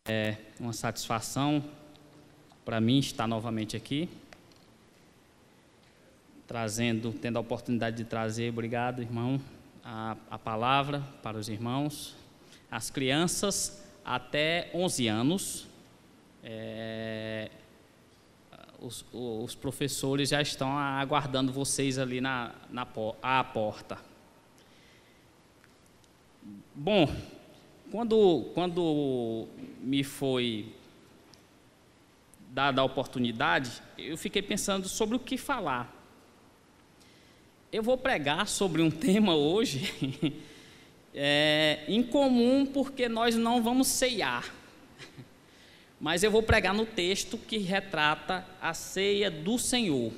É uma satisfação para mim estar novamente aqui, tendo a oportunidade de trazer, obrigado, irmão, a palavra para os irmãos, as crianças até 11 anos. Os professores já estão aguardando vocês ali à porta. Bom, quando me foi dada a oportunidade, eu fiquei pensando sobre o que falar. Eu vou pregar sobre um tema hoje incomum, porque nós não vamos ceiar, mas eu vou pregar no texto que retrata a ceia do Senhor.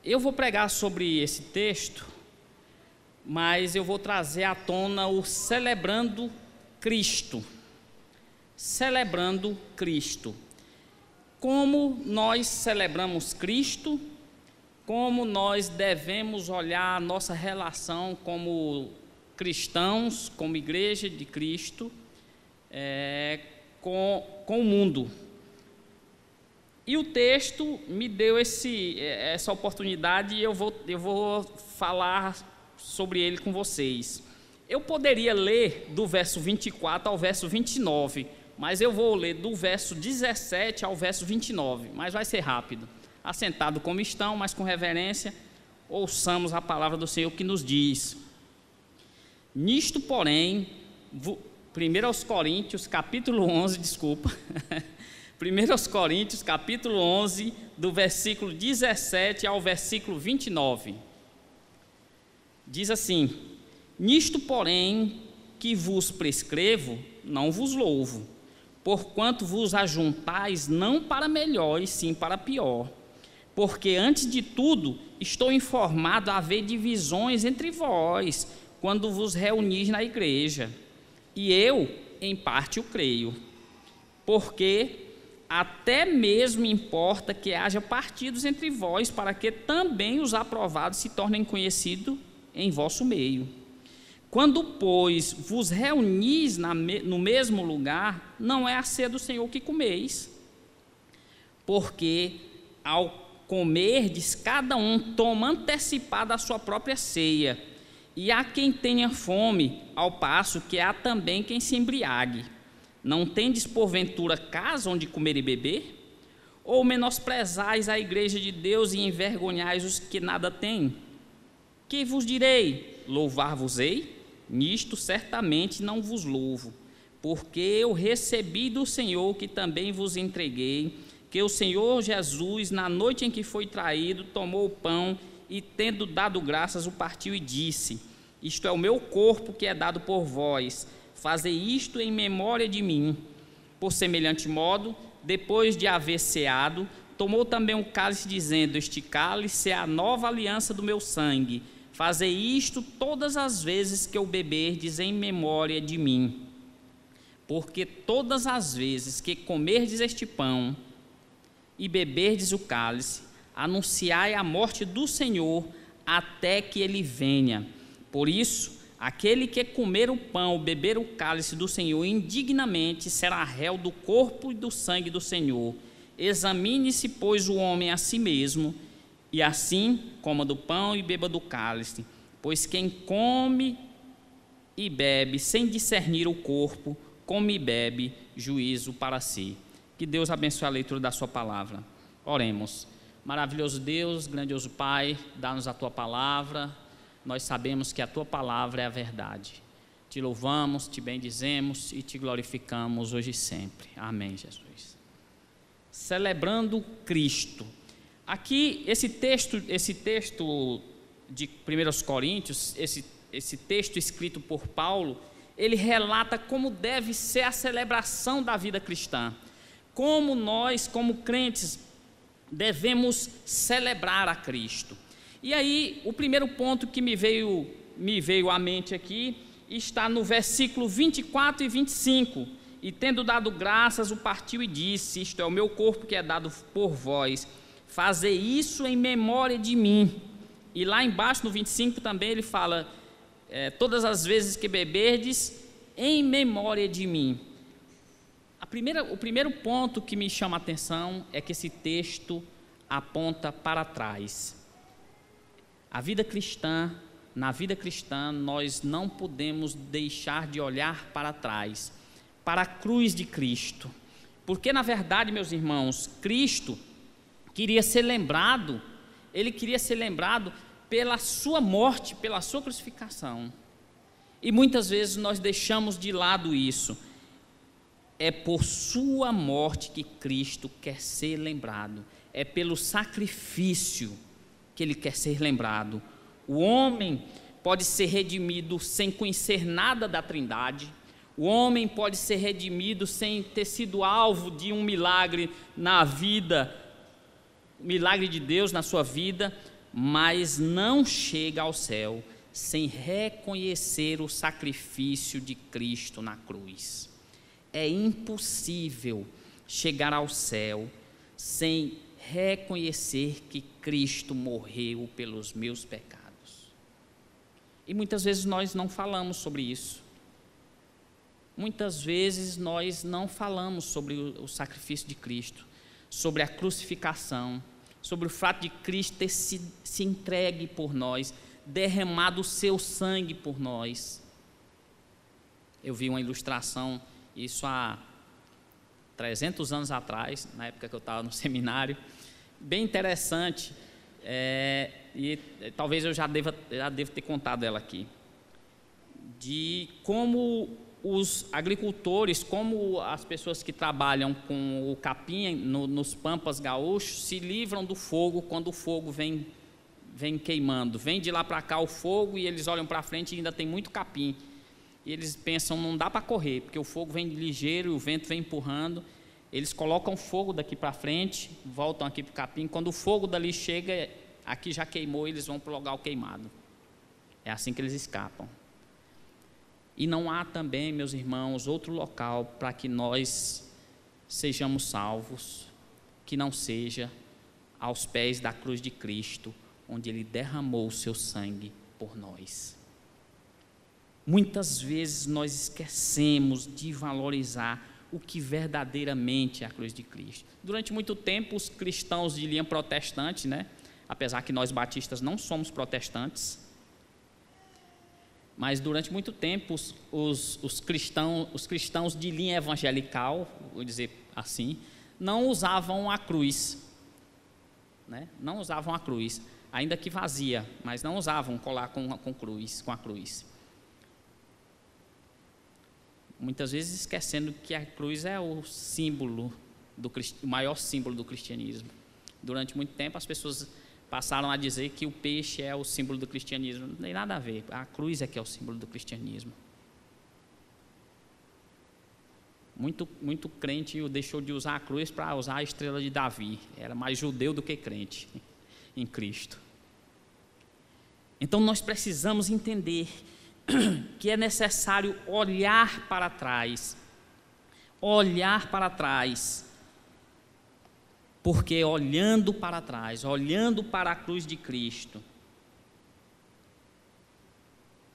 Eu vou pregar sobre esse texto, mas eu vou trazer à tona o celebrando Cristo. Celebrando Cristo. Como nós celebramos Cristo, como nós devemos olhar a nossa relação como cristãos, como igreja de Cristo, com o mundo. E o texto me deu essa oportunidade e eu vou falar sobre ele com vocês. Eu poderia ler do verso 24 ao verso 29, mas eu vou ler do verso 17 ao verso 29, mas vai ser rápido. Assentado como estão, mas com reverência, ouçamos a palavra do Senhor que nos diz: nisto, porém, 1 Coríntios, capítulo 11, 1 Coríntios, capítulo 11, do versículo 17 ao versículo 29. Diz assim: nisto, porém, que vos prescrevo, não vos louvo, porquanto vos ajuntais não para melhor, e sim para pior. Porque, antes de tudo, estou informado a haver divisões entre vós, quando vos reunis na igreja. E eu, em parte, o creio. Porque até mesmo importa que haja partidos entre vós, para que também os aprovados se tornem conhecidos em vosso meio. Quando, pois, vos reunis no mesmo lugar, não é a ceia do Senhor que comeis, porque ao comerdes, cada um toma antecipada a sua própria ceia, e há quem tenha fome, ao passo que há também quem se embriague. Não tendes porventura casa onde comer e beber? Ou menosprezais a igreja de Deus e envergonhais os que nada têm? Que vos direi? Louvar-vos-ei? Nisto certamente não vos louvo, porque eu recebi do Senhor que também vos entreguei, que o Senhor Jesus, na noite em que foi traído, tomou o pão e, tendo dado graças, o partiu e disse: isto é o meu corpo que é dado por vós, fazei isto em memória de mim. Por semelhante modo, depois de haver ceado, tomou também um cálice, dizendo: este cálice é a nova aliança do meu sangue. Fazei isto todas as vezes que o beberdes em memória de mim. Porque todas as vezes que comerdes este pão e beberdes o cálice, anunciai a morte do Senhor até que ele venha. Por isso, aquele que comer o pão ou beber o cálice do Senhor indignamente será réu do corpo e do sangue do Senhor. Examine-se, pois, o homem a si mesmo, e assim coma do pão e beba do cálice. Pois quem come e bebe sem discernir o corpo, come e bebe juízo para si. Que Deus abençoe a leitura da sua palavra. Oremos. Maravilhoso Deus, grandioso Pai, dá-nos a tua palavra. Nós sabemos que a tua palavra é a verdade. Te louvamos, te bendizemos e te glorificamos hoje e sempre. Amém, Jesus. Celebrando Cristo. Aqui, esse texto de 1 Coríntios, esse texto escrito por Paulo, ele relata como deve ser a celebração da vida cristã. Como nós, como crentes, devemos celebrar a Cristo. E aí, o primeiro ponto que me veio à mente aqui está no versículo 24 e 25. E tendo dado graças, o partiu e disse: isto é o meu corpo que é dado por vós, fazei isso em memória de mim. E lá embaixo, no 25 também, ele fala: todas as vezes que beberdes, em memória de mim. O primeiro ponto que me chama a atenção é que esse texto aponta para trás. Na vida cristã, nós não podemos deixar de olhar para trás, para a cruz de Cristo. Porque, na verdade, meus irmãos, Cristo queria ser lembrado, ele queria ser lembrado pela sua morte, pela sua crucificação. E muitas vezes nós deixamos de lado isso. É por sua morte que Cristo quer ser lembrado. É pelo sacrifício que ele quer ser lembrado. O homem pode ser redimido sem conhecer nada da Trindade. O homem pode ser redimido sem ter sido alvo de um milagre na vida, um milagre de Deus na sua vida, mas não chega ao céu sem reconhecer o sacrifício de Cristo na cruz. É impossível chegar ao céu sem reconhecer que Cristo morreu pelos meus pecados. E muitas vezes nós não falamos sobre isso. Muitas vezes nós não falamos sobre o sacrifício de Cristo, sobre a crucificação, sobre o fato de Cristo ter se entregue por nós, derramado o seu sangue por nós. Eu vi uma ilustração, isso há 300 anos atrás, na época que eu estava no seminário, bem interessante, e talvez eu já deva ter contado ela aqui, de como os agricultores, como as pessoas que trabalham com o capim nos pampas gaúchos se livram do fogo quando o fogo vem queimando. Vem de lá para cá o fogo e eles olham para frente e ainda tem muito capim. E eles pensam, não dá para correr, porque o fogo vem ligeiro e o vento vem empurrando. Eles colocam fogo daqui para frente, voltam aqui para o capim. Quando o fogo dali chega, aqui já queimou, eles vão para o lugar queimado. É assim que eles escapam. E não há também, meus irmãos, outro local para que nós sejamos salvos, que não seja aos pés da cruz de Cristo, onde Ele derramou o seu sangue por nós. Muitas vezes nós esquecemos de valorizar o que verdadeiramente é a cruz de Cristo. Durante muito tempo, os cristãos de linha protestante, apesar que nós batistas não somos protestantes, mas durante muito tempo os cristãos de linha evangelical, vou dizer assim, não usavam a cruz, não usavam a cruz, ainda que vazia, mas não usavam colar com a cruz. Muitas vezes esquecendo que a cruz é o maior símbolo do cristianismo. Durante muito tempo as pessoas passaram a dizer que o peixe é o símbolo do cristianismo. Não tem nada a ver, a cruz é que é o símbolo do cristianismo. Muito crente deixou de usar a cruz para usar a estrela de Davi. Era mais judeu do que crente em Cristo. Então nós precisamos entender que é necessário olhar para trás, porque olhando para trás, olhando para a cruz de Cristo,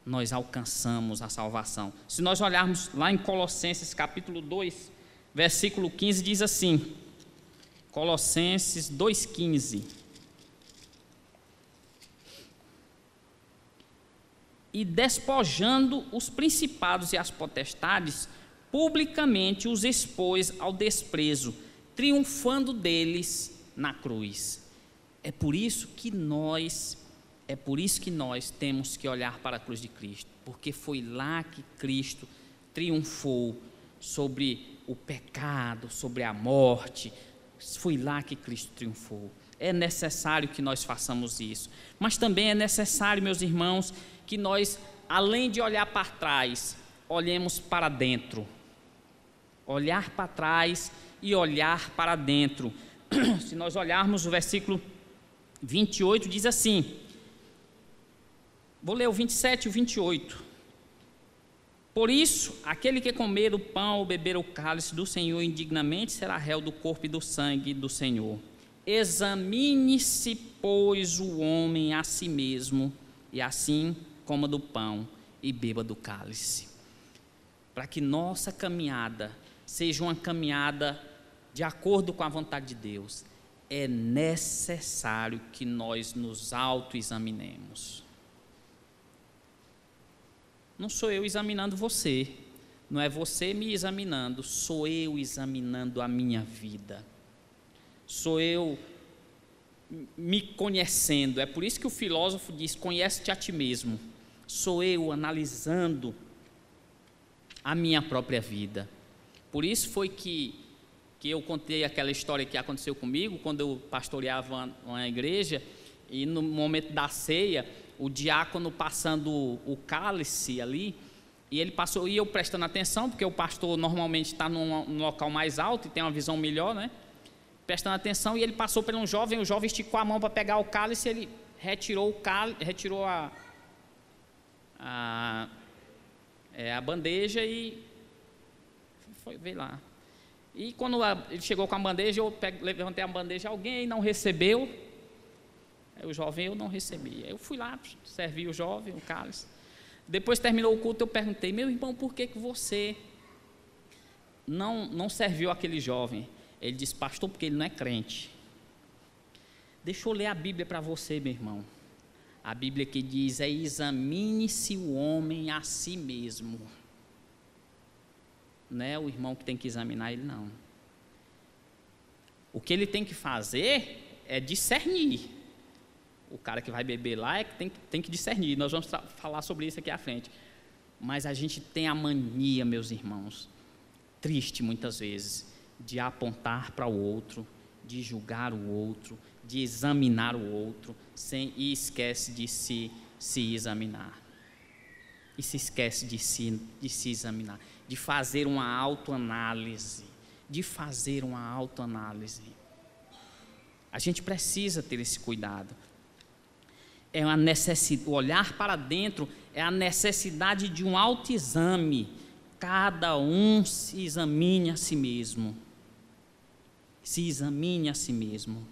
nós alcançamos a salvação. Se nós olharmos lá em Colossenses capítulo 2, versículo 15, diz assim, Colossenses 2,15: e despojando os principados e as potestades, publicamente os expôs ao desprezo, triunfando deles na cruz. É por isso que nós temos que olhar para a cruz de Cristo, porque foi lá que Cristo triunfou sobre o pecado, sobre a morte. Foi lá que Cristo triunfou. É necessário que nós façamos isso, mas também é necessário, meus irmãos, que nós, além de olhar para trás, olhemos para dentro. Olhar para trás e olhar para dentro. Se nós olharmos o versículo 28, diz assim, vou ler o 27 e o 28. Por isso, aquele que comer o pão ou beber o cálice do Senhor indignamente será réu do corpo e do sangue do Senhor. Examine-se, pois, o homem a si mesmo, e assim coma do pão e beba do cálice, para que nossa caminhada seja uma caminhada de acordo com a vontade de Deus, é necessário que nós nos autoexaminemos. Não sou eu examinando você, não é você me examinando, sou eu examinando a minha vida, sou eu me conhecendo. É por isso que o filósofo diz: conhece-te a ti mesmo. Sou eu analisando a minha própria vida. Por isso foi que eu contei aquela história que aconteceu comigo quando eu pastoreava uma igreja, e no momento da ceia, o diácono passando o cálice ali, e ele passou, e eu prestando atenção, porque o pastor normalmente está num local mais alto e tem uma visão melhor, né? Prestando atenção, e ele passou por um jovem, o jovem esticou a mão para pegar o cálice, ele retirou o cálice, retirou a bandeja e veio lá. E quando ele chegou com a bandeja, eu levantei a bandeja, alguém não recebeu. Aí o jovem, eu não recebi. Aí eu fui lá, servi o jovem, o cálice. Depois terminou o culto, eu perguntei: meu irmão, por que você não serviu aquele jovem? Ele disse: pastor, porque ele não é crente. Deixa eu ler a Bíblia para você, meu irmão. A Bíblia que diz: examine-se o homem a si mesmo. Não é o irmão que tem que examinar ele, não. O que ele tem que fazer é discernir. O cara que vai beber lá é que tem que discernir. Nós vamos falar sobre isso aqui à frente. Mas a gente tem a mania, meus irmãos, triste muitas vezes, de apontar para o outro, de julgar o outro, de examinar o outro, e esquece de se examinar. E se esquece de se examinar, de fazer uma autoanálise, A gente precisa ter esse cuidado. É uma necessidade, olhar para dentro é a necessidade de um autoexame. Cada um se examine a si mesmo. Se examine a si mesmo.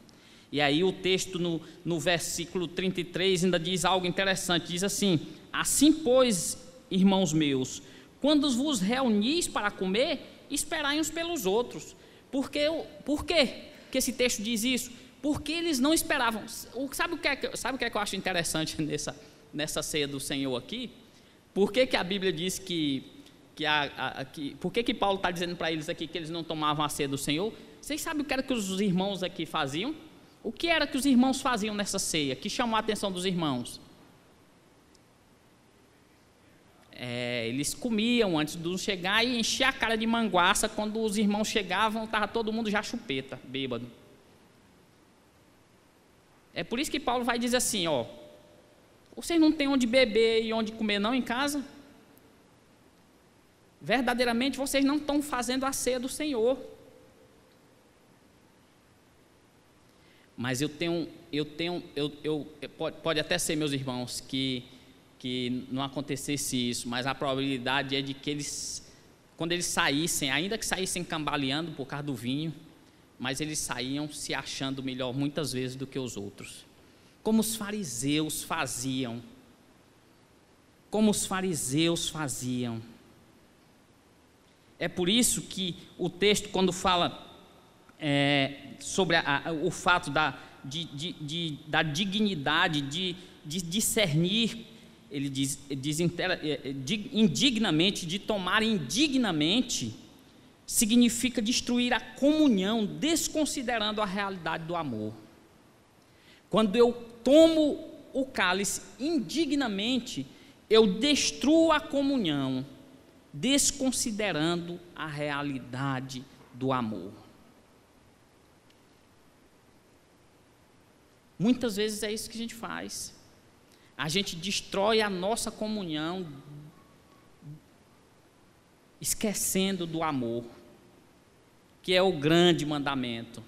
E aí o texto no versículo 33 ainda diz algo interessante, diz assim: assim pois, irmãos meus, quando vos reunis para comer, esperai uns pelos outros. Por quê que esse texto diz isso? Porque eles não esperavam. Sabe o que é que eu acho interessante nessa ceia do Senhor aqui? Por que a Bíblia diz por que Paulo está dizendo para eles aqui que eles não tomavam a ceia do Senhor? Vocês sabem o que era que os irmãos aqui faziam? O que era que os irmãos faziam nessa ceia, que chamou a atenção dos irmãos? Eles comiam antes de chegar e enchiam a cara de manguaça. Quando os irmãos chegavam, estava todo mundo já chupeta, bêbado. É por isso que Paulo vai dizer assim: vocês não têm onde beber e onde comer não em casa? Verdadeiramente vocês não estão fazendo a ceia do Senhor. Mas pode até ser, meus irmãos, que não acontecesse isso, mas a probabilidade é de que quando eles saíssem, ainda que saíssem cambaleando por causa do vinho, mas eles saíam se achando melhor muitas vezes do que os outros, como os fariseus faziam. É por isso que o texto, quando fala sobre o fato da dignidade, de discernir, ele diz indignamente, de tomar indignamente, significa destruir a comunhão, desconsiderando a realidade do amor. Quando eu tomo o cálice indignamente, eu destruo a comunhão, desconsiderando a realidade do amor. Muitas vezes é isso que a gente faz. A gente destrói a nossa comunhão, esquecendo do amor, que é o grande mandamento,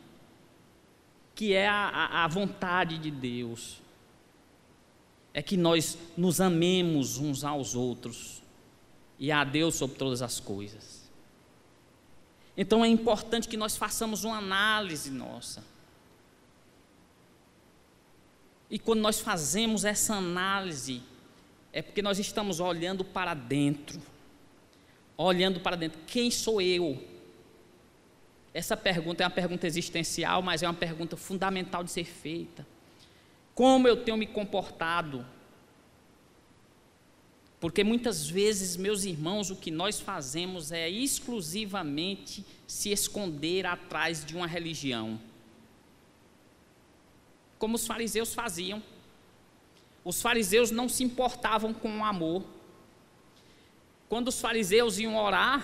que é a vontade de Deus, é que nós nos amemos uns aos outros e a Deus sobre todas as coisas. Então é importante que nós façamos uma análise nossa. E quando nós fazemos essa análise, é porque nós estamos olhando para dentro. Quem sou eu? Essa pergunta é uma pergunta existencial, mas é uma pergunta fundamental de ser feita. Como eu tenho me comportado? Porque muitas vezes, meus irmãos, o que nós fazemos é exclusivamente se esconder atrás de uma religião. Como os fariseus faziam. Os fariseus não se importavam com o amor. Quando os fariseus iam orar,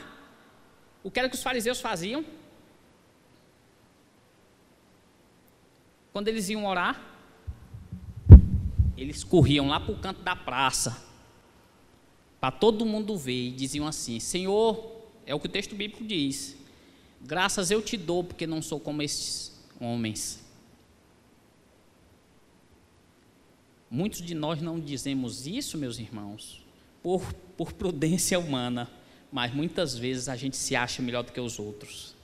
o que era que os fariseus faziam? Quando eles iam orar, eles corriam lá para o canto da praça, para todo mundo ver, e diziam assim: Senhor, é o que o texto bíblico diz, graças eu te dou, porque não sou como estes homens. Muitos de nós não dizemos isso, meus irmãos, por prudência humana, mas muitas vezes a gente se acha melhor do que os outros.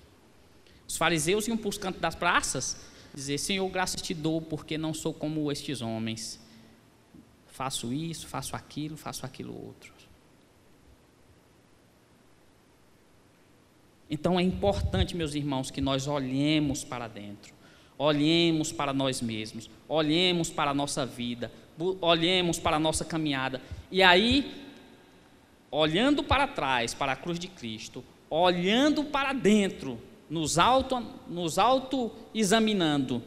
Os fariseus iam para os cantos das praças dizer: Senhor, graças te dou, porque não sou como estes homens. Faço isso, faço aquilo outro. Então é importante, meus irmãos, que nós olhemos para dentro, olhemos para nós mesmos, olhemos para a nossa vida, olhemos para a nossa caminhada. E aí, olhando para trás, para a cruz de Cristo, olhando para dentro, nos auto-examinando,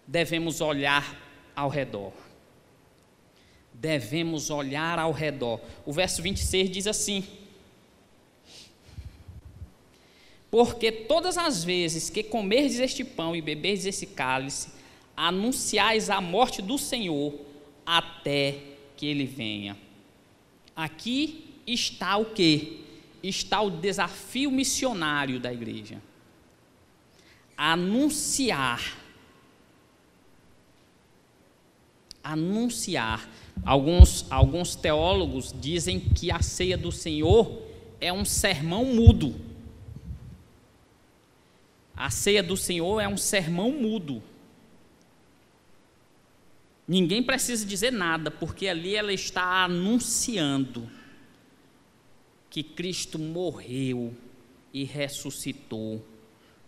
devemos olhar ao redor. Devemos olhar ao redor. O verso 26 diz assim: porque todas as vezes que comerdes este pão e beberdes esse cálice, anunciais a morte do Senhor até que Ele venha. Aqui está o quê? Está o desafio missionário da igreja. Anunciar. Alguns teólogos dizem que a ceia do Senhor é um sermão mudo. A ceia do Senhor é um sermão mudo. Ninguém precisa dizer nada, porque ali ela está anunciando que Cristo morreu e ressuscitou.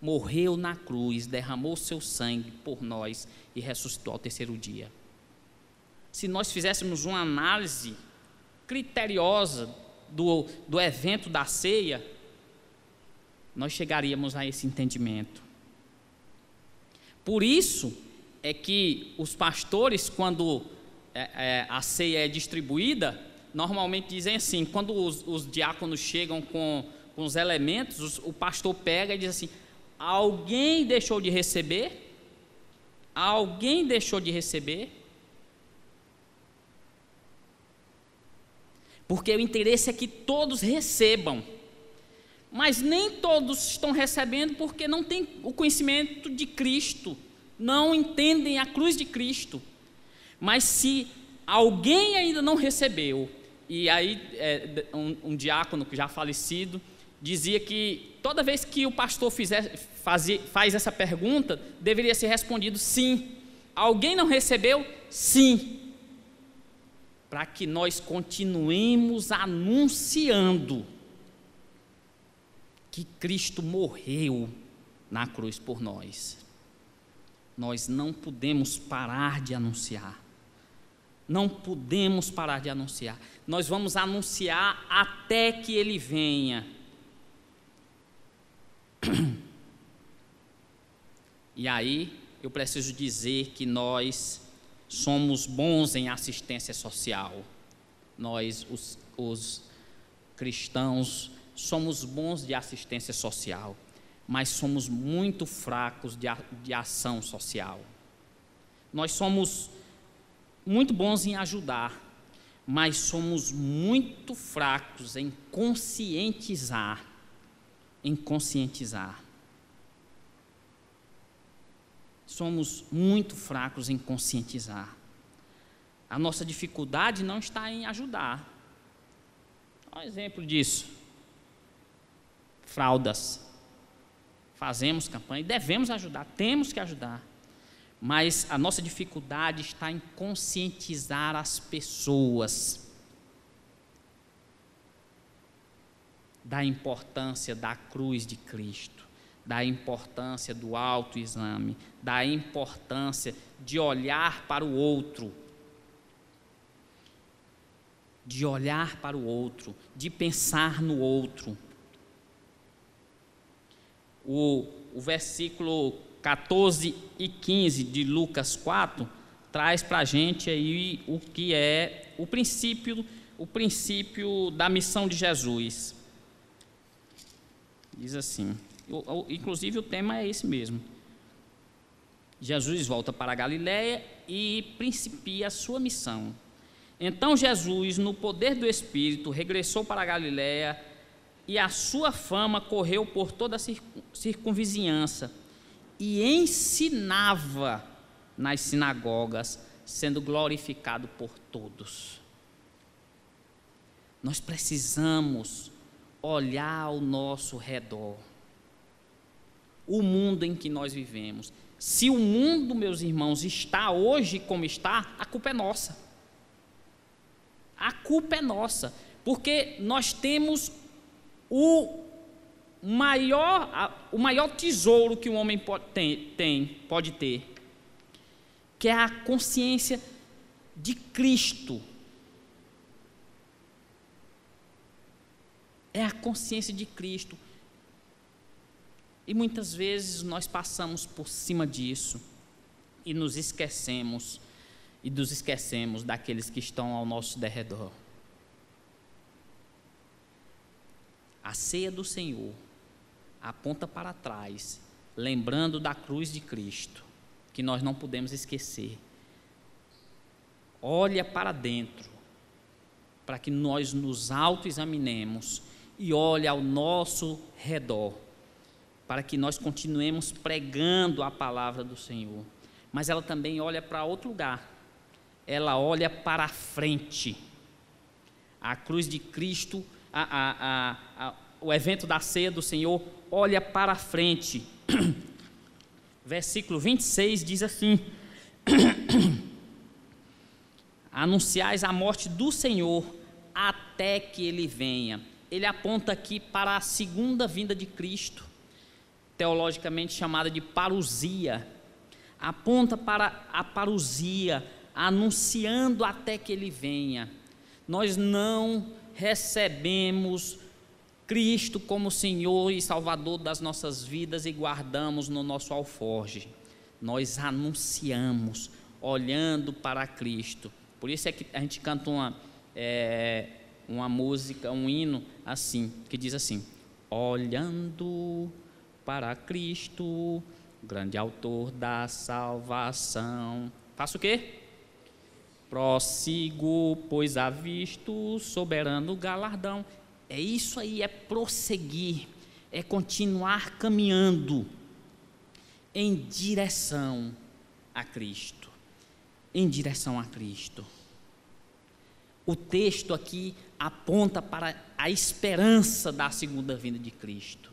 Morreu na cruz, derramou seu sangue por nós e ressuscitou ao terceiro dia. Se nós fizéssemos uma análise criteriosa do evento da ceia, nós chegaríamos a esse entendimento. Por isso é que os pastores, quando a ceia é distribuída, normalmente dizem assim, quando os diáconos chegam com os elementos, o pastor pega e diz assim: alguém deixou de receber? Alguém deixou de receber? Porque o interesse é que todos recebam. Mas nem todos estão recebendo porque não têm o conhecimento de Cristo, não entendem a cruz de Cristo. Mas se alguém ainda não recebeu, e aí um diácono já falecido dizia que toda vez que o pastor faz essa pergunta, deveria ser respondido sim. Alguém não recebeu? Sim. Para que nós continuemos anunciando que Cristo morreu na cruz por nós. Nós não podemos parar de anunciar. Não podemos parar de anunciar. Nós vamos anunciar até que Ele venha. E aí, eu preciso dizer que nós somos bons em assistência social. Nós, os cristãos, somos bons de assistência social, mas somos muito fracos de ação social. Nós somos muito bons em ajudar, mas somos muito fracos em conscientizar. Somos muito fracos em conscientizar. A nossa dificuldade não está em ajudar. Um exemplo disso: fraldas. Fazemos campanha e devemos ajudar, temos que ajudar. Mas a nossa dificuldade está em conscientizar as pessoas da importância da cruz de Cristo, da importância do autoexame, da importância de olhar para o outro, de pensar no outro. O versículo 14 e 15 de Lucas 4 traz para a gente aí o que é o princípio da missão de Jesus. Diz assim, inclusive o tema é esse mesmo. Jesus volta para a Galiléia e principia a sua missão. Então Jesus, no poder do Espírito, regressou para a Galiléia e a sua fama correu por toda a circunvizinhança e ensinava nas sinagogas, sendo glorificado por todos. Nós precisamos olhar ao nosso redor, o mundo em que nós vivemos. Se o mundo, meus irmãos, está hoje como está, a culpa é nossa. A culpa é nossa, porque nós temos o maior tesouro que um homem pode ter, que é a consciência de Cristo. É a consciência de Cristo. E muitas vezes nós passamos por cima disso e nos esquecemos daqueles que estão ao nosso derredor. A ceia do Senhor aponta para trás, lembrando da cruz de Cristo, que nós não podemos esquecer. Olha para dentro, para que nós nos autoexaminemos e olhe ao nosso redor, para que nós continuemos pregando a palavra do Senhor. Mas ela também olha para outro lugar, ela olha para a frente. A cruz de Cristo, o evento da ceia do Senhor olha para a frente. Versículo 26 diz assim: anunciais a morte do Senhor até que Ele venha. Ele aponta aqui para a segunda vinda de Cristo, teologicamente chamada de parousia. Aponta para a parousia, anunciando até que Ele venha. Nós não recebemos Cristo como Senhor e Salvador das nossas vidas e guardamos no nosso alforje. Nós anunciamos, olhando para Cristo. Por isso é que a gente canta uma música, um hino assim, que diz assim: olhando para Cristo, grande autor da salvação. Faço o quê? Prossigo, pois avisto soberano galardão. É isso aí, é prosseguir, é continuar caminhando em direção a Cristo. Em direção a Cristo. O texto aqui aponta para a esperança da segunda vinda de Cristo.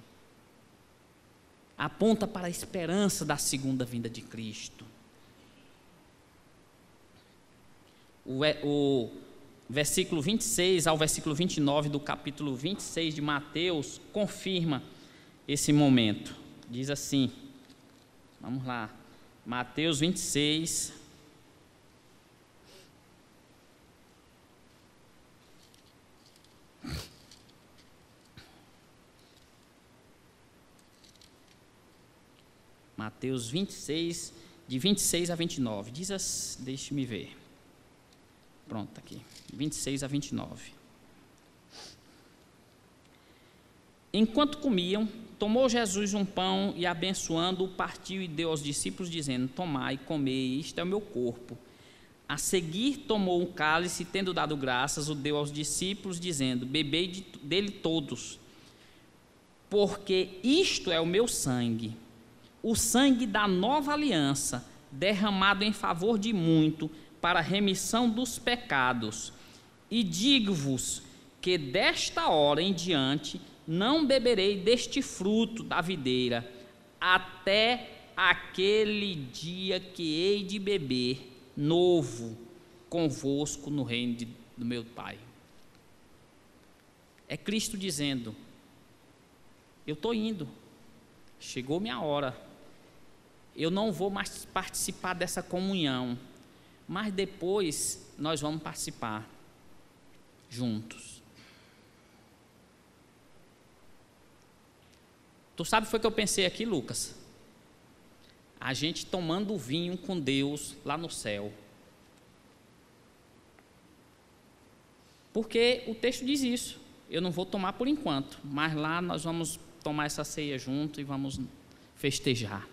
Aponta para a esperança da segunda vinda de Cristo. O versículo 26 ao versículo 29 do capítulo 26 de Mateus confirma esse momento. Diz assim, vamos lá, Mateus 26, Mateus 26, de 26 a 29, deixe-me ver, pronto, aqui, 26 a 29. Enquanto comiam, tomou Jesus um pão e, abençoando-o, partiu e deu aos discípulos, dizendo: tomai, comei, isto é o meu corpo. A seguir tomou um cálice, tendo dado graças, o deu aos discípulos, dizendo: bebei dele todos, porque isto é o meu sangue, o sangue da nova aliança, derramado em favor de muito, para a remissão dos pecados. E digo-vos que desta hora em diante não beberei deste fruto da videira, até aquele dia que hei de beber novo convosco no reino do meu Pai. É Cristo dizendo: eu estou indo, chegou minha hora, eu não vou mais participar dessa comunhão, mas depois nós vamos participar juntos. Tu sabe o que eu pensei aqui, Lucas? A gente tomando vinho com Deus lá no céu. Porque o texto diz isso. Eu não vou tomar por enquanto, mas lá nós vamos tomar essa ceia junto e vamos festejar.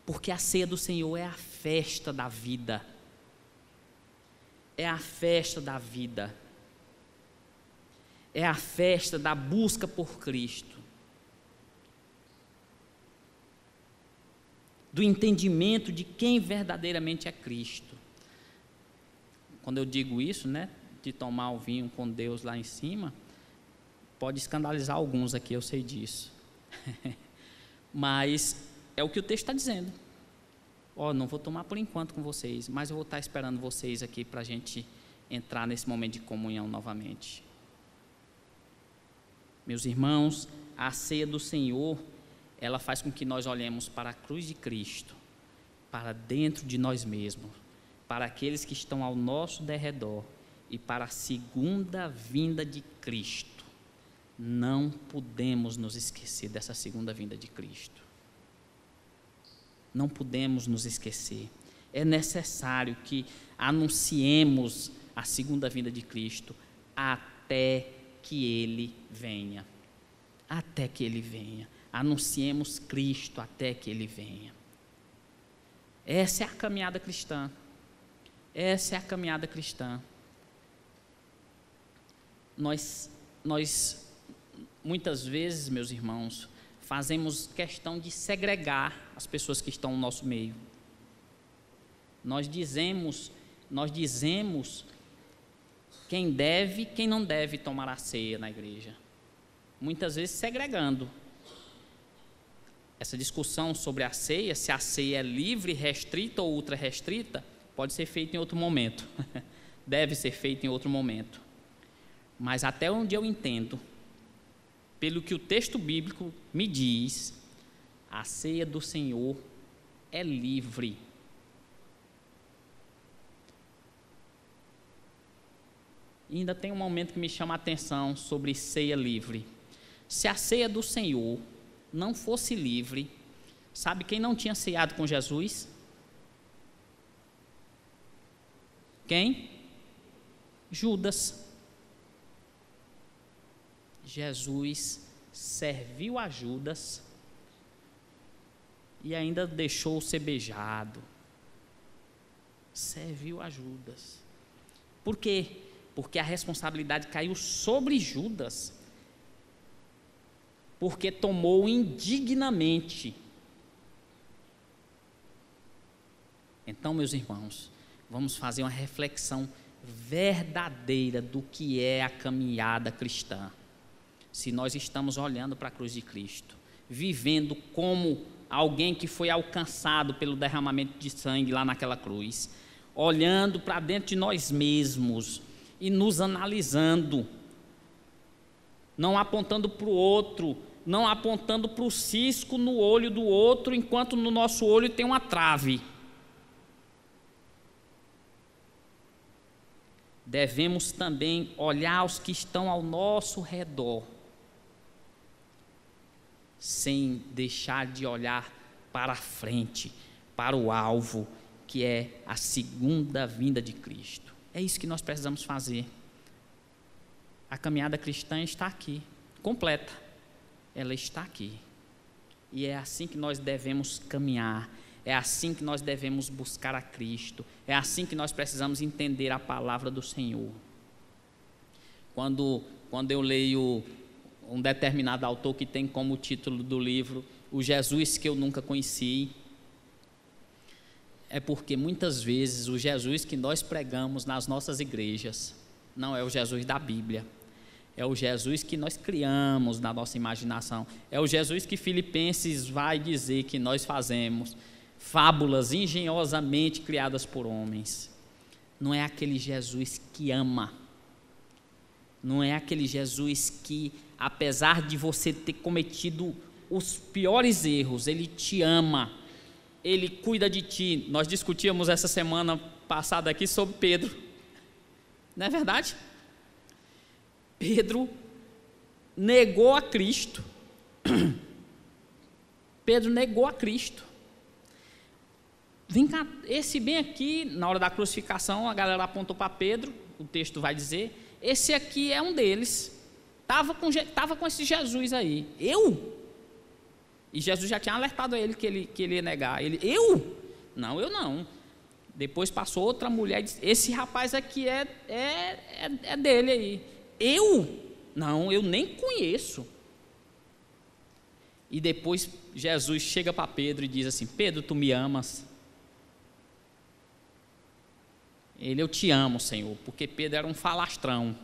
Porque a ceia do Senhor é a festa da vida. É a festa da vida. É a festa da busca por Cristo. Do entendimento de quem verdadeiramente é Cristo. Quando eu digo isso, né, de tomar o vinho com Deus lá em cima, pode escandalizar alguns aqui, eu sei disso. Mas é o que o texto está dizendo. Não vou tomar por enquanto com vocês, mas eu vou estar esperando vocês aqui para a gente entrar nesse momento de comunhão novamente. Meus irmãos, a ceia do Senhor, ela faz com que nós olhemos para a cruz de Cristo, para dentro de nós mesmos, para aqueles que estão ao nosso derredor e para a segunda vinda de Cristo. Não podemos nos esquecer dessa segunda vinda de Cristo. Não podemos nos esquecer. É necessário que anunciemos a segunda vinda de Cristo até que Ele venha. Até que Ele venha. Anunciemos Cristo até que Ele venha. Essa é a caminhada cristã. Essa é a caminhada cristã. Nós muitas vezes, meus irmãos, fazemos questão de segregar as pessoas que estão no nosso meio. Nós dizemos quem deve e quem não deve tomar a ceia na igreja. Muitas vezes segregando. Essa discussão sobre a ceia, se a ceia é livre, restrita ou ultra restrita, pode ser feita em outro momento. Deve ser feita em outro momento. Mas até onde eu entendo, pelo que o texto bíblico me diz, a ceia do Senhor é livre. E ainda tem um momento que me chama a atenção sobre ceia livre. Se a ceia do Senhor não fosse livre, sabe quem não tinha ceado com Jesus? Quem? Judas. Jesus serviu a Judas e ainda deixou ser beijado. Serviu a Judas. Por quê? Porque a responsabilidade caiu sobre Judas. Porque tomou indignamente. Então, meus irmãos, vamos fazer uma reflexão verdadeira do que é a caminhada cristã. Se nós estamos olhando para a cruz de Cristo, vivendo como alguém que foi alcançado pelo derramamento de sangue lá naquela cruz, olhando para dentro de nós mesmos e nos analisando, não apontando para o outro, não apontando para o cisco no olho do outro, enquanto no nosso olho tem uma trave. Devemos também olhar os que estão ao nosso redor, sem deixar de olhar para a frente, para o alvo, que é a segunda vinda de Cristo. É isso que nós precisamos fazer. A caminhada cristã está aqui, completa. Ela está aqui. E é assim que nós devemos caminhar. É assim que nós devemos buscar a Cristo. É assim que nós precisamos entender a palavra do Senhor. Quando eu leio um determinado autor que tem como título do livro O Jesus que eu nunca conheci, é porque muitas vezes o Jesus que nós pregamos nas nossas igrejas não é o Jesus da Bíblia. É o Jesus que nós criamos na nossa imaginação. É o Jesus que Filipenses vai dizer que nós fazemos fábulas engenhosamente criadas por homens. Não é aquele Jesus que ama. Não é aquele Jesus que, apesar de você ter cometido os piores erros, Ele te ama, Ele cuida de ti. Nós discutíamos essa semana passada aqui sobre Pedro, não é verdade? Pedro negou a Cristo. Pedro negou a Cristo. Vem cá, esse bem aqui, na hora da crucificação, a galera apontou para Pedro, o texto vai dizer, esse aqui é um deles, estava com esse Jesus aí, eu? E Jesus já tinha alertado a ele que ele ia negar, eu? Não, eu não. Depois passou outra mulher e disse, esse rapaz aqui é dele aí, eu? Não, eu nem conheço. E depois Jesus chega para Pedro e diz assim, Pedro, tu me amas? Eu te amo, Senhor, porque Pedro era um falastrão,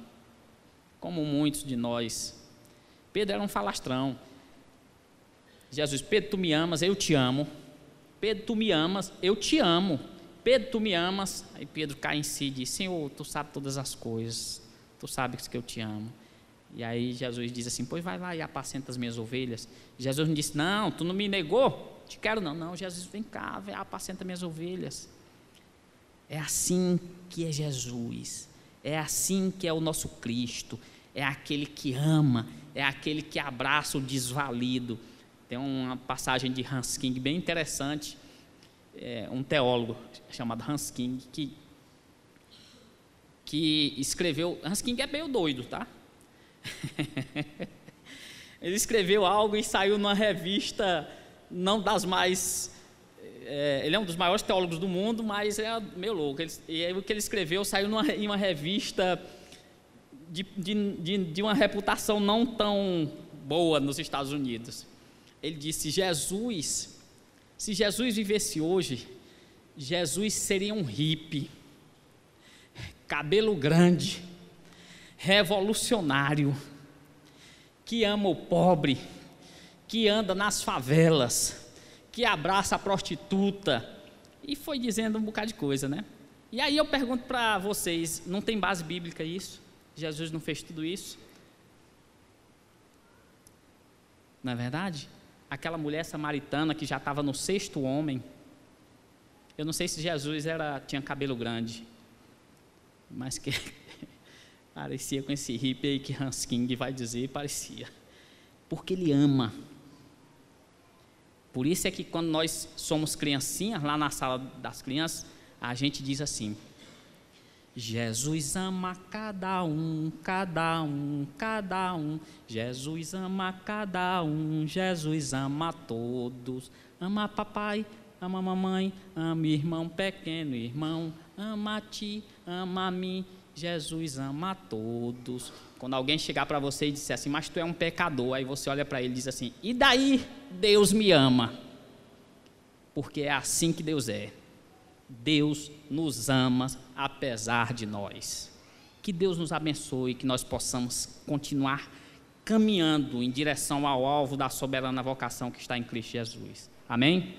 como muitos de nós. Pedro era um falastrão. Jesus, Pedro, tu me amas, eu te amo. Pedro, tu me amas, eu te amo. Pedro, tu me amas. Aí Pedro cai em si e diz, Senhor, tu sabe todas as coisas, tu sabes que eu te amo. E aí Jesus diz assim, pois vai lá e apacenta as minhas ovelhas. Jesus não disse, não, tu não me negou? Te quero não. Não, Jesus, vem cá, apacenta minhas ovelhas. É assim que é Jesus, é assim que é o nosso Cristo, é aquele que ama, é aquele que abraça o desvalido. Tem uma passagem de Hans King bem interessante, um teólogo chamado Hans King, que escreveu, Hans King é meio doido, tá? Ele escreveu algo e saiu numa revista, não das mais... ele é um dos maiores teólogos do mundo, mas é meio louco. E o que ele escreveu saiu em uma revista de uma reputação não tão boa nos Estados Unidos. Ele disse, se Jesus vivesse hoje, Jesus seria um hippie, cabelo grande, revolucionário, que ama o pobre, que anda nas favelas, que abraça a prostituta, e foi dizendo um bocado de coisa, né? E aí eu pergunto para vocês, não tem base bíblica isso? Jesus não fez tudo isso? Não é verdade? Aquela mulher samaritana que já estava no 6º homem, eu não sei se Jesus tinha cabelo grande, mas que parecia com esse hippie aí que Hans King vai dizer, parecia, porque ele ama. Por isso é que quando nós somos criancinhas, lá na sala das crianças, a gente diz assim, Jesus ama cada um, cada um, cada um, Jesus ama cada um, Jesus ama todos, ama papai, ama mamãe, ama irmão pequeno, irmão, ama a ti, ama a mim, Jesus ama todos. Quando alguém chegar para você e disser assim, mas tu é um pecador, aí você olha para ele e diz assim, e daí Deus me ama? Porque é assim que Deus é. Deus nos ama apesar de nós. Que Deus nos abençoe, que nós possamos continuar caminhando em direção ao alvo da soberana vocação que está em Cristo Jesus. Amém?